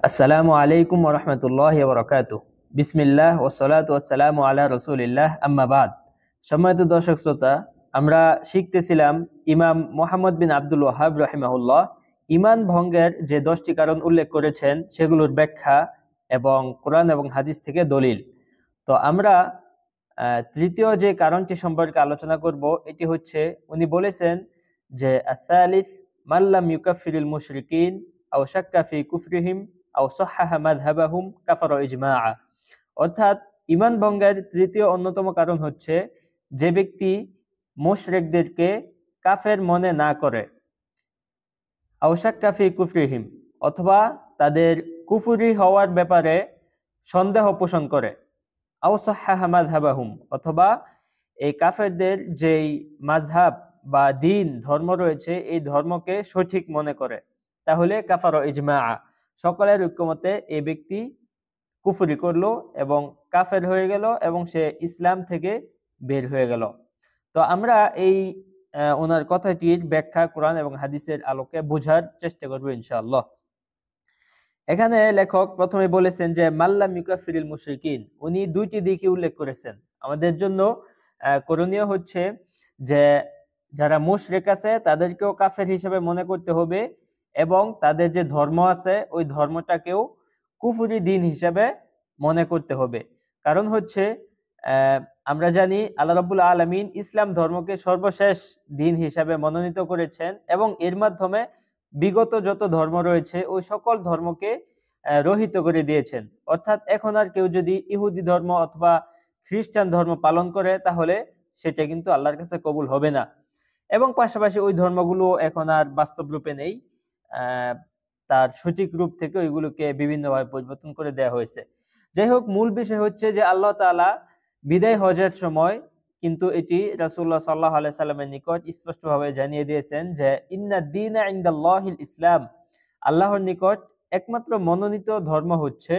আসসালামু আলাইকুম ওয়া রাহমাতুল্লাহি ওয়া বারাকাতুহু। বিসমিল্লাহ ওয়া সলাতু ওয়াসসালামু আলা রাসূলিল্লাহ, আম্মা বাদ। সম্মানিত দর্শক শ্রোতা, আমরা শিখতেছিলাম ইমাম মুহাম্মদ বিন আব্দুল ওয়াহাব রাহিমাহুল্লাহ ঈমান ভঙ্গের যে 10টি কারণ উল্লেখ করেছেন সেগুলোর ব্যাখ্যা এবং কোরআন এবং হাদিস থেকে দলিল। তো আমরা তৃতীয় যে কারণটি সম্পর্কে আলোচনা করব, এটি হচ্ছে উনি বলেছেন যে আস-সালিস মাল্লাম ইউকাফিরুল মুশরিকিন আও শাক্কা ফি কুফরিহিম আও সাহহাহা মাযহাবাহুম কাফারা ইজমাআ। অর্থাৎ ঈমান ভঙ্গের তৃতীয় অন্যতম কারণ হচ্ছে যে ব্যক্তি মুশরিকদেরকে কাফের মনে না করে, আও শাক্কা ফি কুফরিহিম অথবা তাদের কুফরি হওয়ার ব্যাপারে সন্দেহ পোষণ করে, আও সাহহাহা মাযহাবাহুম অথবা এই কাফেরদের যেই মাযহাব বা দিন ধর্ম রয়েছে এই ধর্মকে সঠিক মনে করে, তাহলে কাফারা ইজমাআ, সকলের ঐক্যমতে এই ব্যক্তি কুফরি করলো এবং কাফের হয়ে গেল এবং সে ইসলাম থেকে বের হয়ে গেল। তো আমরা এই ওনার কথাটির ব্যাখ্যা কোরআন এবং হাদিসের আলোকে বোঝার চেষ্টা করব ইনশাআল্লাহ। এখানে লেখক প্রথমে বলেছেন যে মাল্লাম ইউকাফিরিল মুশরিকিন, উনি দুইটি দিকই উল্লেখ করেছেন। আমাদের জন্য করণীয় হচ্ছে যে যারা মুশরিক আছে তাদেরকেও কাফের হিসেবে মনে করতে হবে এবং তাদের যে ধর্ম আছে ওই ধর্মটাকেও কুফরি দিন হিসেবে মনে করতে হবে। কারণ হচ্ছে আমরা জানি আল্লাহ রাব্বুল আলামিন ইসলাম ধর্মকে সর্বশেষ দিন হিসাবে মনোনীত করেছেন এবং এর মাধ্যমে বিগত যত ধর্ম রয়েছে ওই সকল ধর্মকে রহিত করে দিয়েছেন। অর্থাৎ এখন আর কেউ যদি ইহুদি ধর্ম অথবা খ্রিস্টান ধর্ম পালন করে তাহলে সেটা কিন্তু আল্লাহর কাছে কবুল হবে না। এবং পাশাপাশি ওই ধর্মগুলো এখন আর বাস্তব রূপে নেই, তার সঠিক রূপ থেকে ওইগুলোকে বিভিন্নভাবে পরিবর্তন করে দেওয়া হয়েছে। যাই হোক, মূল বিষয় হচ্ছে যে আল্লাহ তাআলা বিদায় হজের সময় কিন্তু এটি রাসূলুল্লাহ সাল্লাল্লাহু আলাইহি সাল্লামের নিকট স্পষ্টভাবে জানিয়ে দিয়েছেন যে ইন্নাদ দীনা ইনদাল্লাহিল ইসলাম, আল্লাহর নিকট একমাত্র মনোনীত ধর্ম হচ্ছে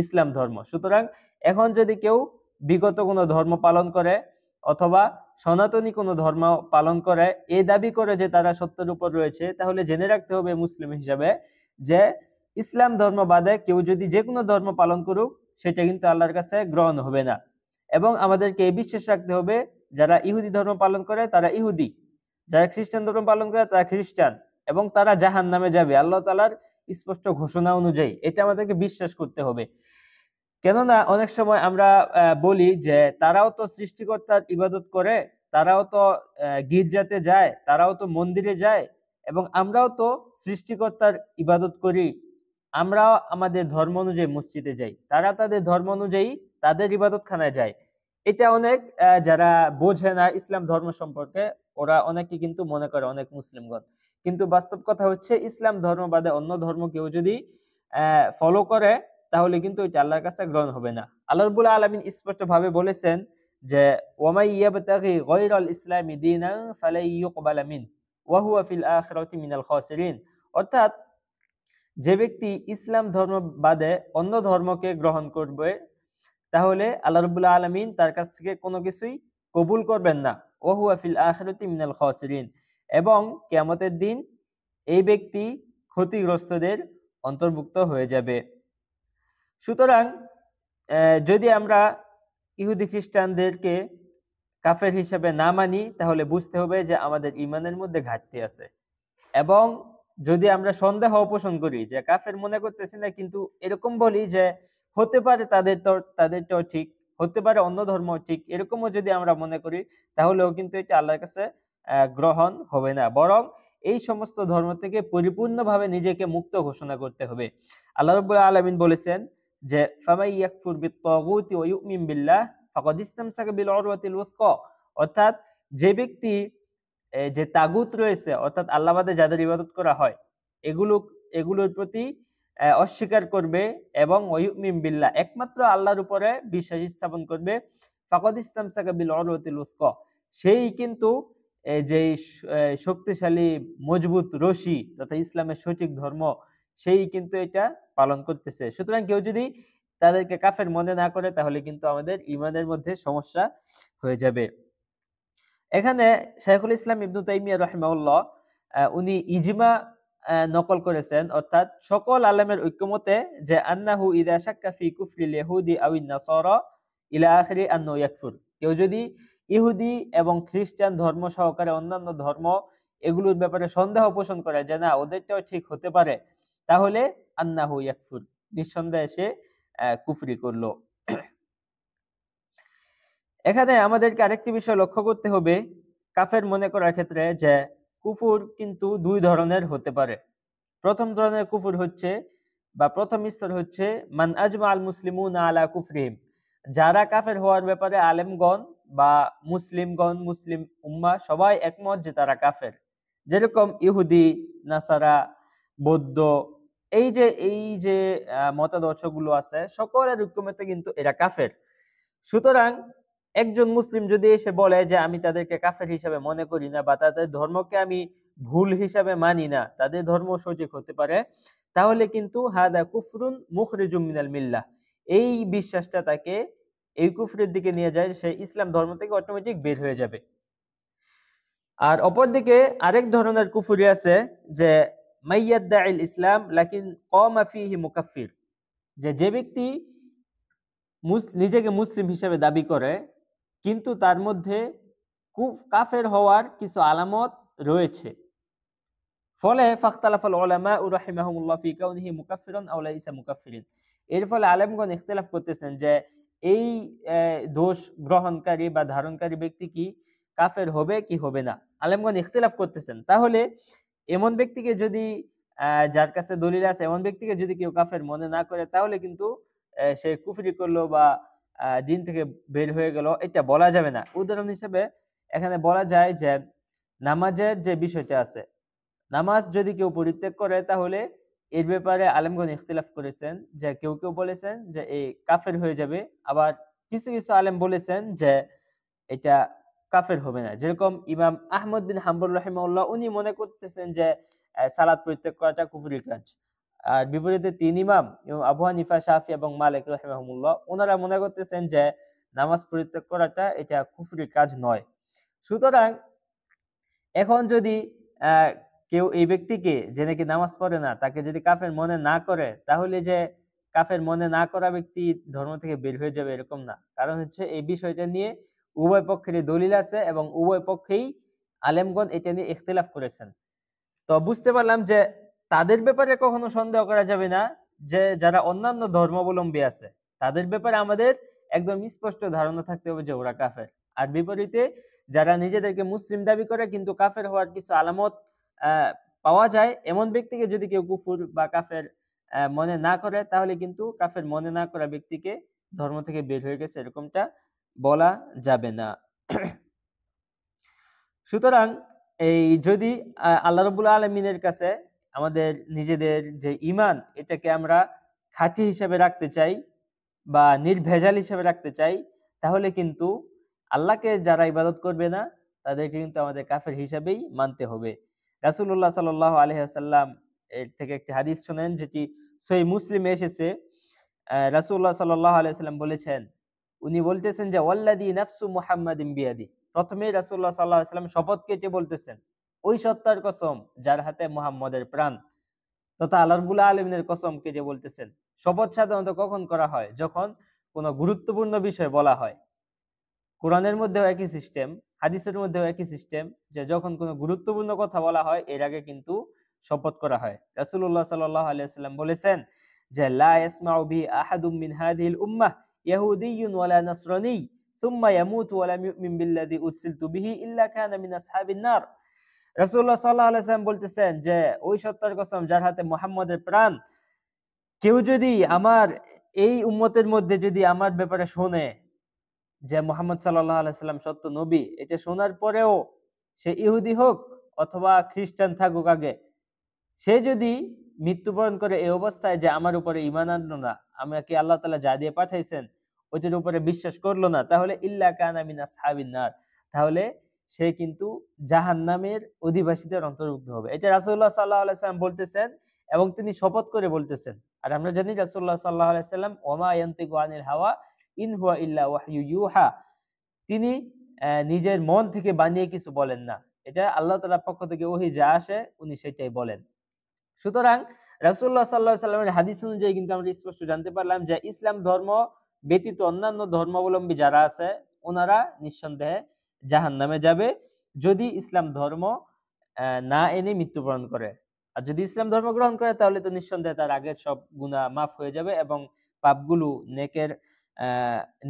ইসলাম ধর্ম। সুতরাং এখন যদি কেউ বিগত কোনো ধর্ম পালন করে অথবা সনাতনী কোনো ধর্ম পালন করে, এই দাবি করে যে তারা সত্যের উপর রয়েছে, তাহলে জেনে রাখতে হবে মুসলিম হিসাবে যে ইসলাম ধর্ম বাদে কেউ যদি যে কোনো ধর্ম পালন করুক সেটা কিন্তু আল্লাহর কাছে গ্রহণ হবে না। এবং আমাদেরকে এই বিশ্বাস রাখতে হবে যারা ইহুদি ধর্ম পালন করে তারা ইহুদি, যারা খ্রিস্টান ধর্ম পালন করে তারা খ্রিস্টান, এবং তারা জাহান্নামে যাবে আল্লাহ তাআলার স্পষ্ট ঘোষণা অনুযায়ী। এটা আমাদেরকে বিশ্বাস করতে হবে। কেননা অনেক সময় আমরা বলি যে তারাও তো সৃষ্টিকর্তার ইবাদত করে, তারাও তো গির্জাতে যায়, তারাও তো মন্দিরে যায় এবং আমরাও তো সৃষ্টিকর্তার ইবাদত করি, আমরাও আমাদের ধর্ম অনুযায়ী মসজিদে যাই, তারা তাদের ধর্ম অনুযায়ী তাদের ইবাদতখানায় যায়। এটা অনেক যারা বোঝে না ইসলাম ধর্ম সম্পর্কে ওরা অনেকে কিন্তু মনে করে, অনেক মুসলিমগণ। কিন্তু বাস্তব কথা হচ্ছে ইসলাম ধর্ম বাদে অন্য ধর্ম কেউ যদি ফলো করে তাহলে কিন্তু এটা আল্লাহর কাছে গ্রহণ হবে না। আল্লাহ রাব্বুল আলামিন স্পষ্টভাবে বলেছেন যে ওয়ামাই ইয়াবতাগি গায়রাল ইসলামি দীনান ফালাই ইউকবালা মিন ওয়া হুয়া ফিল আখিরাতি মিনাল খাসিরিন। অর্থাৎ যে ব্যক্তি ইসলাম ধর্ম বাদে অন্য ধর্মকে গ্রহণ করবে তাহলে আল্লাহ রাব্বুল আলামিন তার কাছ থেকে কোনো কিছুই কবুল করবেন না। ওয়া হুয়া ফিল আখিরাতি মিনাল খাসিরিন, এবং কিয়ামতের দিন এই ব্যক্তি ক্ষতিগ্রস্তদের অন্তর্ভুক্ত হয়ে যাবে। সুতরাং যদি আমরা ইহুদি খ্রিস্টানদেরকে কাফের হিসেবে না মানি তাহলে বুঝতে হবে যে আমাদের ঈমানের মধ্যে ঘাটতি আছে। এবং যদি আমরা সন্দেহ পোষণ করি যে কাফের মনে করতেছি না কিন্তু এরকম বলি যে হতে পারে তাদেরটাও ঠিক, হতে পারে অন্য ধর্ম ঠিক, এরকমও যদি আমরা মনে করি তাহলেও কিন্তু এটা আল্লাহর কাছে গ্রহণ হবে না। বরং এই সমস্ত ধর্ম থেকে পরিপূর্ণভাবে নিজেকে মুক্ত ঘোষণা করতে হবে। আল্লাহ রাব্বুল আলামিন বলেছেন যে ফামাই ইয়াকফুর বিত-তাগুতি ওয়া ইউমিন বিল্লাহ ফাকাদ ইসতামসাকা বিল উরওয়াতিল ওয়াসকা। অর্থাৎ যে ব্যক্তি যে তাগুত রয়েছে অর্থাৎ আল্লাহ বাদে যাদের ইবাদত করা হয় এগুলোর প্রতি অস্বীকার করবে এবং ওয়ায়ুমিন বিল্লাহ একমাত্র আল্লাহর উপরে বিশ্বাস স্থাপন করবে, ফাকাদ ইসতামসাকা বিল উরওয়াতিল ওয়াসকা, সেই কিন্তু যে শক্তিশালী মজবুত রশি তথা ইসলামের সঠিক ধর্ম সেই কিন্তু এটা পালন করতেছে। সুতরাং কেউ যদি তাদেরকে কাফের মনে না করে তাহলে কিন্তু আমাদের ঈমানের মধ্যে সমস্যা হয়ে যাবে। এখানে শাইখুল ইসলাম ইবনু তাইমিয়া রাহিমাহুল্লাহ উনি ইজমা নকল করেছেন, অর্থাৎ সকল আলেমের ঐক্যমতে যে আন্নাহু ইযা শাক্কা ফি কুফরিল ইহুদি আউন নাসারা ইলা আখিরি আন্নাহু ইয়াকফুর। কেউ যদি ইহুদি এবং খ্রিস্টান ধর্ম সহকারে অন্যান্য ধর্ম এগুলোর ব্যাপারে সন্দেহ পোষণ করে যে না ওদেরটাও ঠিক হতে পারে, তাহলে আন্নাহু ইয়াকফুর, নিঃসন্দেহে সে কুফরি করলো। এখানে আমাদেরকে আরেকটি বিষয় লক্ষ্য করতে হবে কাফের মনে করার ক্ষেত্রে, যে কুফর কিন্তু দুই ধরনের হতে পারে। প্রথম ধরনের কুফর হচ্ছে বা প্রথম স্তর হচ্ছে মান আজমা আল মুসলিমুনা আলা কুফরিহিম, যারা কাফের হওয়ার ব্যাপারে আলেমগণ বা মুসলিমগণ, মুসলিম উম্মাহ সবাই একমত যে তারা কাফের। যেরকম ইহুদি, নাসারা, বৌদ্ধ, এই যে মতাদর্শগুলো আছে সকলের ঐক্যমতে কিন্তু এরা কাফের। সুতরাং একজন মুসলিম যদি এসে বলে যে আমি তাদেরকে কাফের হিসাবে মনে করি না বা তাদের ধর্মকে আমি ভুল হিসাবে মানি না, তাদের ধর্ম সঠিক হতে পারে, তাহলে কিন্তু হাদা কুফরুন মুখরিজুম মিনাল মিল্লাহ, এই বিশ্বাসটা তাকে এই কুফরের দিকে নিয়ে যায়, সে ইসলাম ধর্ম থেকে অটোমেটিক বের হয়ে যাবে। আর অপরদিকে আরেক ধরনের কুফরি আছে যে মাইয়াদ্দাইল ইসলাম লাকিন কামা ফিহি মুকাফফির, যে ব্যক্তি নিজেকে মুসলিম হিসেবে দাবি করে কিন্তু তার মধ্যে কাফের হওয়ার কিছু আলামত রয়েছে, ফলে ফাখতালাফাল উলামা রাহিমাহুমুল্লাহ ফি কাউনিহি মুকাফফিরান আও লাইসা মুকাফফিরিন, এর ফলে আলেমগণ ইখতিলাফ করতেছেন যে এই দোষ গ্রহণকারী বা ধারণকারী ব্যক্তি কি কাফের হবে কি হবে না, আলেমগণ ইখতিলাফ করতেছেন। তাহলে এমন ব্যক্তিকে যদি যার কাছে দলিল আছে এমন ব্যক্তিকে যদি কেউ কাফের মনে না করে, তাহলে কিন্তু সে কুফরি করলো বা দিন থেকে বের হয়ে গেল, এটা বলা যাবে না। উদাহরণ হিসেবে এখানে বলা যায় যে নামাজের যে বিষয়টা আছে, নামাজ যদি কেউ পরিত্যাগ করে তাহলে এর ব্যাপারে আলেমগণ ইখতিলাফ করেছেন, যে কেউ কেউ বলেছেন যে এই কাফের হয়ে যাবে, আবার কিছু কিছু আলেম বলেছেন যে এটা কাফের হবে না। যেরকম ইমাম আহমদ বিন হাম্বল রাহিমাহুল্লাহ উনি মনে করতেছেন যে সালাত পরিত্যাগ করাটা কুফরি কাজ। আর বিপরীতে তিন ইমাম আবু হানিফা, শাফি এবং মালিক রাহিমাহুল্লাহ ওনারা মনে করতেছেন যে নামাজ পরিত্যাগ করাটা এটা কুফরি কাজ নয়। সুতরাং এখন যদি কেউ এই ব্যক্তিকে যে নাকি নামাজ পড়ে না তাকে যদি কাফের মনে না করে, তাহলে যে কাফের মনে না করা ব্যক্তি ধর্ম থেকে বের হয়ে যাবে এরকম না। কারণ হচ্ছে এই বিষয়টা নিয়ে উভয় পক্ষেরই দলিল আছে এবং উভয় পক্ষেই আলেমগণ এটা নিয়ে ইখতিলাফ করেছেন। তো বুঝতে পারলাম যে তাদের ব্যাপারে কখনো সন্দেহ করা যাবে না, যে যারা অন্যান্য ধর্মাবলম্বী আছে তাদের ব্যাপারে আমাদের একদম স্পষ্ট ধারণা থাকতে হবে যে ওরা কাফের। আর বিপরীতে যারা নিজেদেরকে মুসলিম দাবি করে কিন্তু কাফের হওয়ার কিছু আলামত পাওয়া যায়, এমন ব্যক্তিকে যদি কেউ কুফর বা কাফের মনে না করে, তাহলে কিন্তু কাফের মনে না করা ব্যক্তিকে ধর্ম থেকে বের হয়ে গেছে এরকমটা বলা যাবে না। সুতরাং এই যদি আল্লাহ রাব্বুল আলামিনের কাছে আমাদের নিজেদের যে ঈমান এটাকে আমরা খাঁটি হিসেবে রাখতে চাই বা নির্ভেজাল হিসেবে রাখতে চাই, তাহলে কিন্তু আল্লাহকে যারা ইবাদত করবে না তাদেরকে কিন্তু আমাদের কাফের হিসেবেই মানতে হবে। রাসূলুল্লাহ সাল্লাল্লাহু আলাইহি ওয়াসাল্লাম এর থেকে একটি হাদিস শুনেন যেটি সহিহ মুসলিমে এসেছে। রাসূলুল্লাহ সাল্লাল্লাহু আলাইহি ওয়াসাল্লাম বলেছেন, উনি বলতেছেন যে ওয়াল্লাযী নাফসু মুহাম্মাদিন বিয়াদি, প্রথমেই রাসূলুল্লাহ সাল্লাল্লাহু আলাইহি ওয়াসাল্লাম শপথ কেটে বলতেছেন ওই সত্তার কসম যার হাতে মুহাম্মদের প্রাণ, তথা আল্লাহ রাব্বুল আলামিনের কসম কেটে বলতেছেন। শপথ সাধারণত কখন করা হয়? যখন কোনো গুরুত্বপূর্ণ বিষয় বলা হয়। কোরআনের মধ্যেও একই সিস্টেম, হাদিসের মধ্যেও একই সিস্টেম, যে যখন কোনো গুরুত্বপূর্ণ কথা বলা হয় এর আগে কিন্তু শপথ করা হয়। রাসূলুল্লাহ সাল্লাল্লাহু আলাইহি ওয়াসাল্লাম বলেছেন যে লা ইয়াসমাউ বি আহাদুম মিন হাযিহিল উম্মাহ ইয়াহুদিয়্যুন ওয়ালা নাসরানী সুম্মা ইয়ামুতু ওয়া লাম ইউমিন বিল্লাযী উরসিলতু বিহি ইল্লা কানা মিন আসহাবিন নার। রাসূলুল্লাহ সাল্লাল্লাহু আলাইহি ওয়াসাল্লাম বলতেছেন যে ওই সত্তার কসম যার হাতে মুহাম্মদের প্রাণ, কেউ যদি আমার এই উম্মতের মধ্যে যদি আমার ব্যাপারে শোনে যে মুহাম্মদ সাল্লাল্লাহু আলাইহি সাল্লাম সত্য নবী, এটা শোনার পরেও সে ইহুদি হোক অথবা খ্রিস্টান থাকুক আগে, সে যদি মৃত্যুবরণ করে এই অবস্থায় যে আমার উপরে ঈমান আনলো না, আমাকে আল্লাহ তাআলা যা দিয়ে পাঠাইছেন ওইটার উপরে বিশ্বাস করলো না, তাহলে ইল্লা কানা মিন আসহাবিন নার, তাহলে সে কিন্তু জাহান্নামের অধিবাসীদের অন্তর্ভুক্ত হবে। এটা রাসূলুল্লাহ সাল্লাল্লাহু আলাইহি সাল্লাম বলতেছেন এবং তিনি শপথ করে বলতেছেন। আর আমরা জানি রাসূলুল্লাহ সাল্লাল্লাহু আলাইহি সাল্লাম ওমা ইয়ানতিকু আনিল হাওয়া ইন হুয়া ইল্লা ওয়াহয়ু ইউহা, তিনি নিজের মন থেকে বানিয়ে কিছু বলেন না, এটা আল্লাহ তাআলার পক্ষ থেকে ওহী যা আসে উনি সেটাই বলেন। সুতরাং রাসূলুল্লাহ সাল্লাল্লাহু আলাইহি সাল্লামের হাদিস অনুযায়ী কিন্তু আমরা স্পষ্ট জানতে পারলাম যে ইসলাম ধর্ম ব্যতীত অন্যান্য ধর্মাবলম্বী যারা আছে ওনারা নিঃসন্দেহে জাহান্নামে যাবে, যদি ইসলাম ধর্ম না এনে মৃত্যুবরণ করে। আর যদি ইসলাম ধর্ম গ্রহণ করে তাহলে তো নিঃসন্দেহে তার আগের সব গুনাহ মাফ হয়ে যাবে এবং পাপগুলো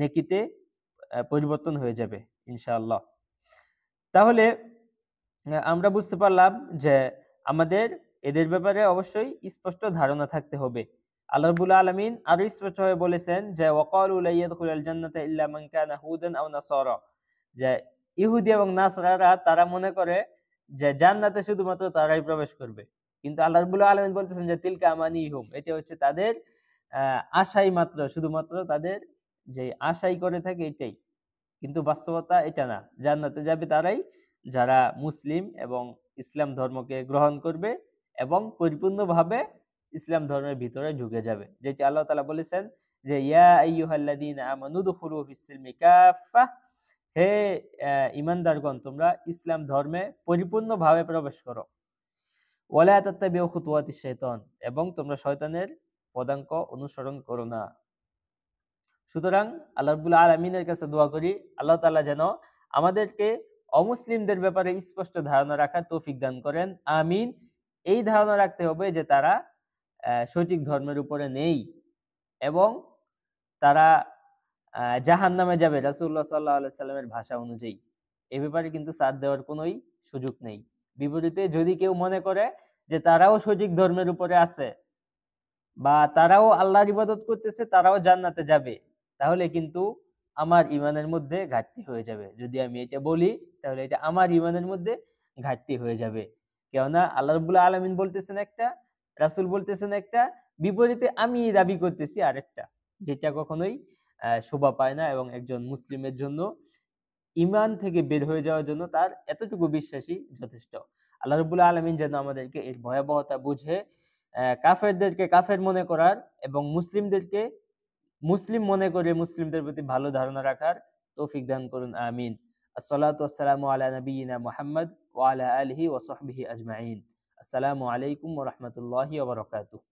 নেকিতে পরিবর্তন হয়ে যাবে ইনশাআল্লাহ। তাহলে আমরা বুঝতে পারলাম যে আমাদের এদের ব্যাপারে অবশ্যই স্পষ্ট ধারণা থাকতে হবে। আল্লাহ রাব্বুল আলামিন আরো স্পষ্টভাবে বলেছেন যে ওয়াকালু লা ইয়াদখুলুল জান্নাতা ইল্লা মান কানা হুদান আও নাসারা, যে ইহুদি এবং নাসরারা তারা মনে করে যে জান্নাতে শুধুমাত্র তারাই প্রবেশ করবে। কিন্তু আল্লাহ রাব্বুল আলামিন বলতেছেন যে তিলকা আমানিহুম, এটা হচ্ছে তাদের আশাই মাত্র, শুধুমাত্র তাদের যে আশাই করে থাকে এটাই। কিন্তু বাস্তবতা এটা না। জান্নাতে যাবে তারাই যারা মুসলিম এবং ইসলাম ধর্মকে গ্রহণ করবে এবং পরিপূর্ণভাবে ইসলাম ধর্মের ভিতরে ঢুকে যাবে। যেটি আল্লাহ তাআলা বলেছেন যে ইয়া আইয়ুহাল্লাযীনা আমানু দুখুলু ফিস-সিলমি কাফাহ, হে ঈমানদারগণ তোমরা ইসলাম ধর্মে পরিপূর্ণভাবে প্রবেশ করো। ওয়ালা তাত্তাবিউ খুতুওয়াতিশ শাইতান, এবং তোমরা শয়তানের পদাঙ্ক অনুসরণ করো না। সুতরাং আল্লাহ রাব্বুল আলামিনের কাছে দোয়া করি আল্লাহ তাআলা যেন আমাদেরকে অমুসলিমদের ব্যাপারে স্পষ্ট ধারণা রাখার তৌফিক দান করেন, আমিন। এই ধারণা রাখতে হবে যে তারা সঠিক ধর্মের উপরে নেই এবং তারা জাহান্নামে যাবে রাসূলুল্লাহ সাল্লাল্লাহু আলাইহি সাল্লামের ভাষা অনুযায়ী। এ ব্যাপারে কিন্তু ছাড় দেওয়ার কোনোই সুযোগ নেই। বিপরীতে যদি কেউ মনে করে যে তারাও সঠিক ধর্মের উপরে আছে বা তারাও আল্লাহর ইবাদত করতেছে, তারাও জান্নাতে যাবে, তাহলে কিন্তু আমার ঈমানের মধ্যে ঘাটতি হয়ে যাবে। যদি আমি এটা বলি তাহলে এটা আমার ঈমানের মধ্যে ঘাটতি হয়ে যাবে। কেননা আল্লাহ রাব্বুল আলামিন বলতেছেন একটা, রাসূল বলতেছেন একটা, বিপরীতে আমি দাবি করতেছি আরেকটা। যেটা কখনোই শোভা পায় না এবং একজন মুসলিমের জন্য ঈমান থেকে বের হয়ে যাওয়ার জন্য তার এতটুকু বিশ্বাসই যথেষ্ট। আল্লাহ রাব্বুল আলামিন যেন আমাদেরকে এর ভয়াবহতা বুঝে কাফেরদেরকে কাফের মনে করার এবং মুসলিমদেরকে মুসলিম মনে করে মুসলিমদের প্রতি ভালো ধারণা রাখার তৌফিক দান করুন, আমিন। আসসালাতু ওয়াসসালামু আলা নাবিয়িনা মুহাম্মদ ওয়া আলা আলিহি ওয়া সাহবিহি আজমাইন। আসসালামু আলাইকুম ওয়া রাহমাতুল্লাহি ওয়া বারাকাতুহু।